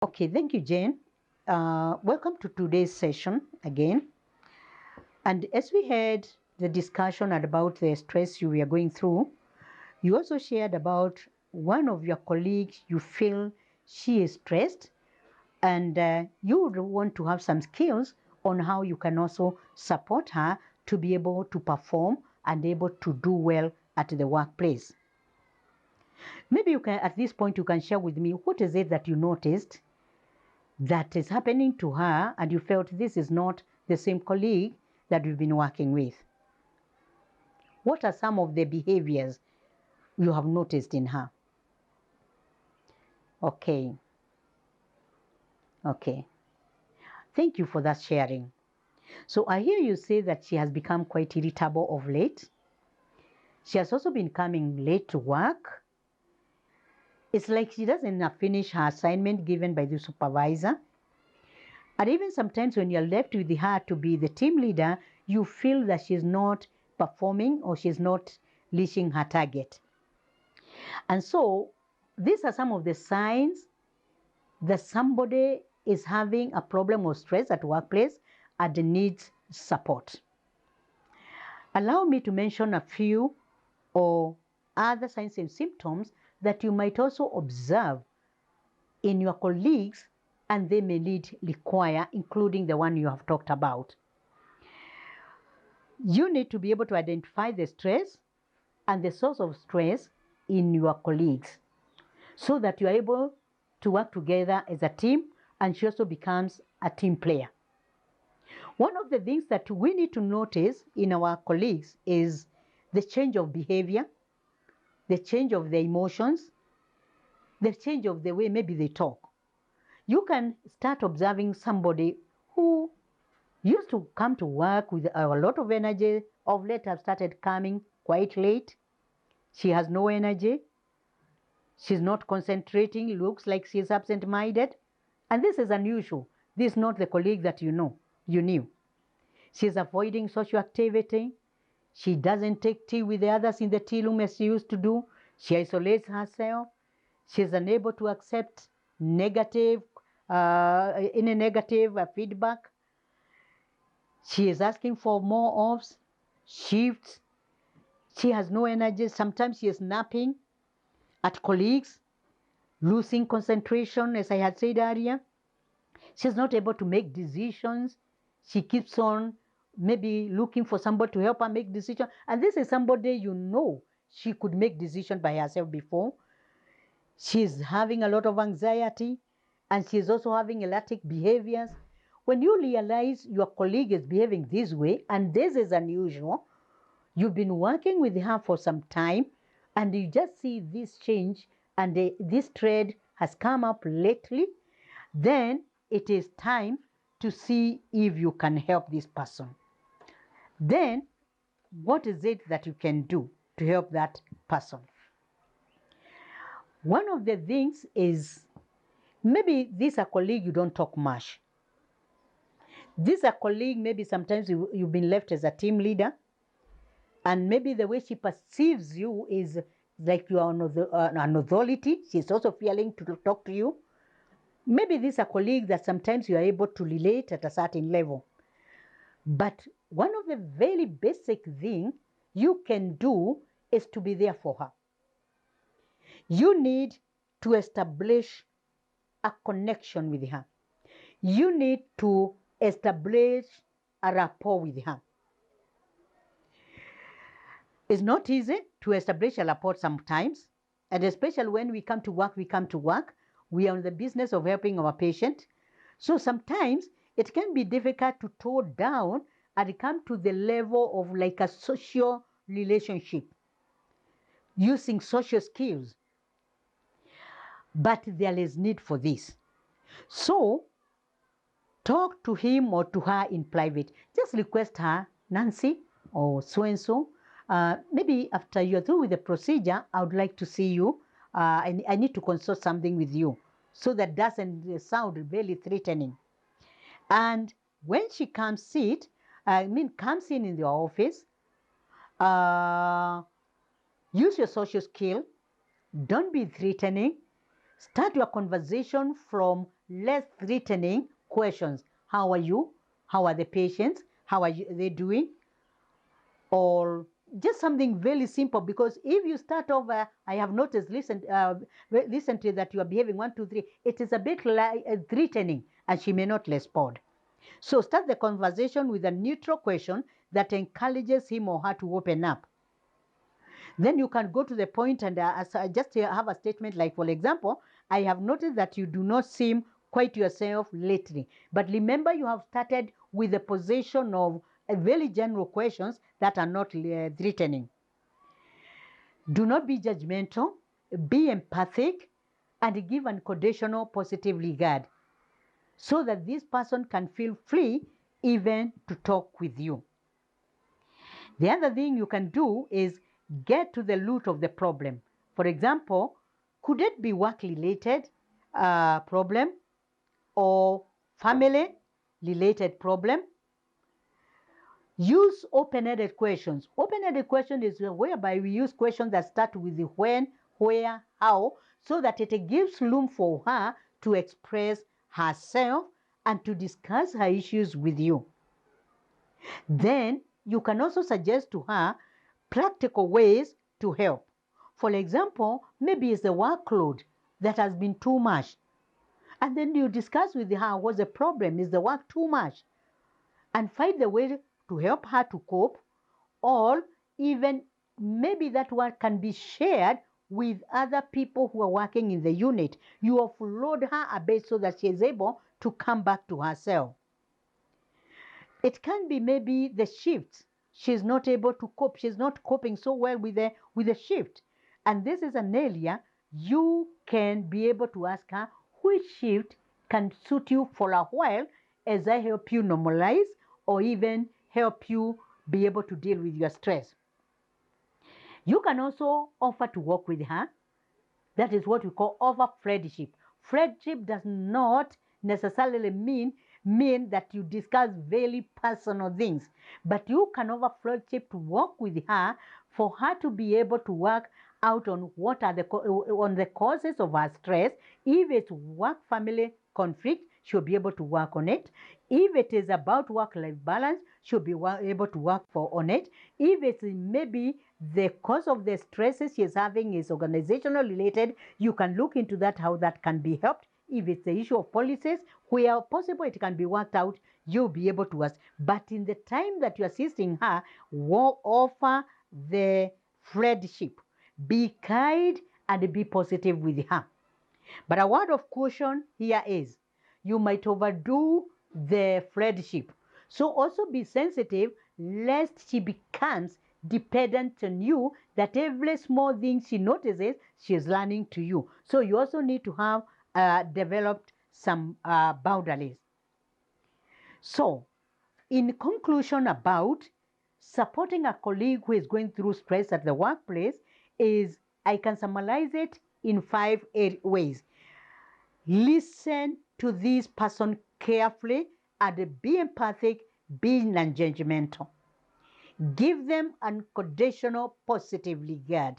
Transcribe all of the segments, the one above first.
Okay, thank you, Jane. Welcome to today's session again. And as we had the discussion about the stress you were going through, you also shared about one of your colleagues you feel she is stressed, and you would want to have some skills on how you can also support her to be able to perform and able to do well at the workplace. Maybe you can, at this point, you can share with me what is it that you noticed that is happening to her and you felt this is not the same colleague that you've been working with? What are some of the behaviors you have noticed in her? Okay, okay. Thank you for that sharing. So I hear you say that she has become quite irritable of late. She has also been coming late to work. It's like she doesn't finish her assignment given by the supervisor. And even sometimes when you're left with her to be the team leader, you feel that she's not performing or she's not reaching her target. And so these are some of the signs that somebody is having a problem or stress at workplace and needs support. Allow me to mention a few or other signs and symptoms that you might also observe in your colleagues and they may require, including the one you have talked about. You need to be able to identify the stress and the source of stress in your colleagues so that you are able to work together as a team and she also becomes a team player. One of the things that we need to notice in our colleagues is the change of behavior, the change of their emotions, the change of the way maybe they talk. You can start observing somebody who used to come to work with a lot of energy, of late have started coming quite late. She has no energy. She's not concentrating, looks like she's absent-minded. And this is unusual. This is not the colleague that you knew. She's avoiding social activity. She doesn't take tea with the others in the tea room as she used to do. She isolates herself. She's unable to accept negative, feedback. She is asking for more offs, shifts. She has no energy. Sometimes she is napping at colleagues, losing concentration, as I had said earlier. She's not able to make decisions. She keeps on maybe looking for somebody to help her make decisions. And this is somebody you know she could make decisions by herself before. She's having a lot of anxiety and she's also having erratic behaviors. When you realize your colleague is behaving this way, and this is unusual, you've been working with her for some time and you just see this change and this trend has come up lately, then it is time to see if you can help this person. Then, what is it that you can do to help that person? One of the things is maybe this a colleague you don't talk much. This a colleague, maybe sometimes you've been left as a team leader, and maybe the way she perceives you is like you are an authority. She's also feeling to talk to you. Maybe this a colleague that sometimes you are able to relate at a certain level. But one of the very basic things you can do is to be there for her. You need to establish a connection with her. You need to establish a rapport with her. It's not easy to establish a rapport sometimes, and especially when we come to work, we are in the business of helping our patient. So sometimes it can be difficult to tone down and come to the level of like a social relationship using social skills. But there is need for this. So talk to him or to her in private. Just request her, Nancy or so-and-so, maybe after you're through with the procedure, I would like to see you. I need to consult something with you. So that doesn't sound really threatening. And when she comes comes in the office, use your social skill. Don't be threatening. Start your conversation from less threatening questions. How are you? How are the patients? How are they doing? Or just something very simple, because if you start over, I have noticed recently that you are behaving 1, 2, 3, it is a bit like threatening and she may not respond. So start the conversation with a neutral question that encourages him or her to open up. Then you can go to the point and just have a statement like, for example, I have noticed that you do not seem quite yourself lately. But remember, you have started with a position of very general questions that are not threatening. Do not be judgmental, be empathic, and give unconditional positive regard so that this person can feel free even to talk with you. The other thing you can do is get to the root of the problem. For example, could it be work-related problem or family-related problem? Use open-ended questions. Open-ended question is whereby we use questions that start with the when, where, how, so that it gives room for her to express herself and to discuss her issues with you. Then you can also suggest to her practical ways to help. For example, maybe it's the workload that has been too much. And then you discuss with her what's the problem. Is the work too much? And find the way to help her to cope, or even maybe that work can be shared with other people who are working in the unit. You offload her a bit so that she is able to come back to herself. It can be maybe the shift. She's not able to cope. She's not coping so well with the shift. And this is an area you can be able to ask her, which shift can suit you for a while as I help you normalize or even help you be able to deal with your stress. You can also offer to work with her. That is what we call offer friendship. Friendship does not necessarily mean that you discuss very personal things, but you can offer friendship to work with her for her to be able to work out on what are the causes of her stress. If it's work-family conflict, she'll be able to work on it. If it is about work-life balance, she'll be able to work on it. If it's maybe the cause of the stresses she's having is organizational related, you can look into that, how that can be helped. If it's the issue of policies, where possible it can be worked out, you'll be able to ask. But in the time that you're assisting her, offer the friendship. Be kind and be positive with her. But a word of caution here is, you might overdo the friendship. So also be sensitive lest she becomes dependent on you, that every small thing she notices, she's learning to you. So you also need to have developed some boundaries. So in conclusion about supporting a colleague who is going through stress at the workplace is, I can summarize it in 5 ways. Listen to this person carefully and be empathic, be non-judgmental. Give them unconditional positive regard.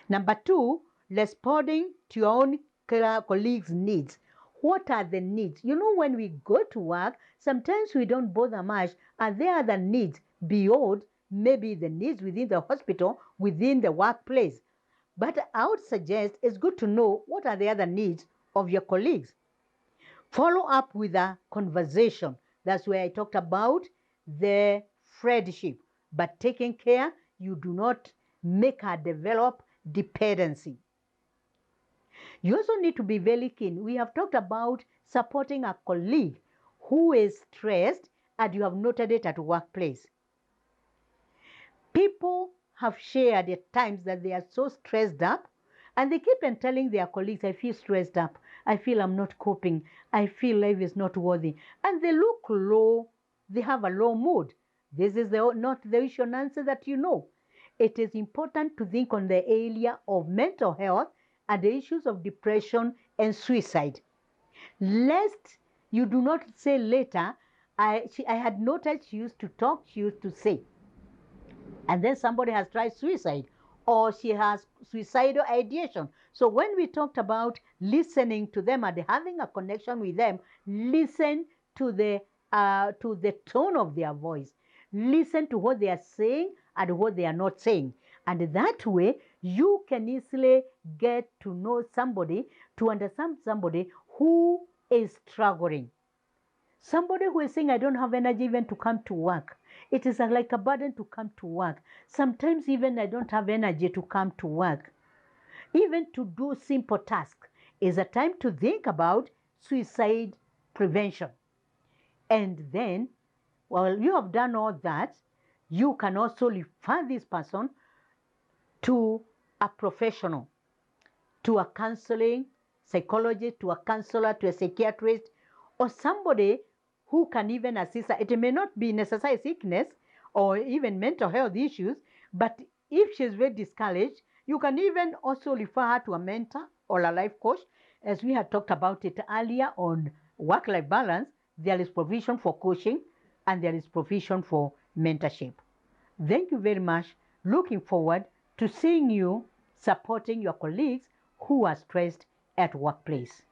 Number 2, responding to your own colleagues' needs. What are the needs? You know, when we go to work, sometimes we don't bother much, and there are the needs beyond maybe the needs within the hospital, within the workplace. But I would suggest it's good to know what are the other needs of your colleagues. Follow up with a conversation. That's where I talked about the friendship, but taking care you do not make her develop dependency. You also need to be very keen. We have talked about supporting a colleague who is stressed, and you have noted it at workplace. People have shared at times that they are so stressed up, and they keep on telling their colleagues, I feel stressed up, I feel I'm not coping, I feel life is not worthy. And they look low, they have a low mood. This is not the issue and answer that you know. It is important to think on the area of mental health and the issues of depression and suicide. Lest you do not say later, I had noticed she used to talk, she used to say, and then somebody has tried suicide, or she has suicidal ideation. So when we talked about listening to them and having a connection with them, listen to the tone of their voice. Listen to what they are saying and what they are not saying. And that way, you can easily get to know somebody, to understand somebody who is struggling. Somebody who is saying, I don't have energy even to come to work. It is like a burden to come to work. Sometimes even I don't have energy to come to work. Even to do simple tasks is a time to think about suicide prevention. And then, while you have done all that, you can also refer this person to a professional, to a counseling psychologist, to a counselor, to a psychiatrist, or somebody who can even assist her. It may not be necessarily sickness or even mental health issues, but if she's very discouraged, you can even also refer her to a mentor or a life coach. As we had talked about it earlier on work-life balance, there is provision for coaching and there is provision for mentorship. Thank you very much. Looking forward to seeing you supporting your colleagues who are stressed at workplace.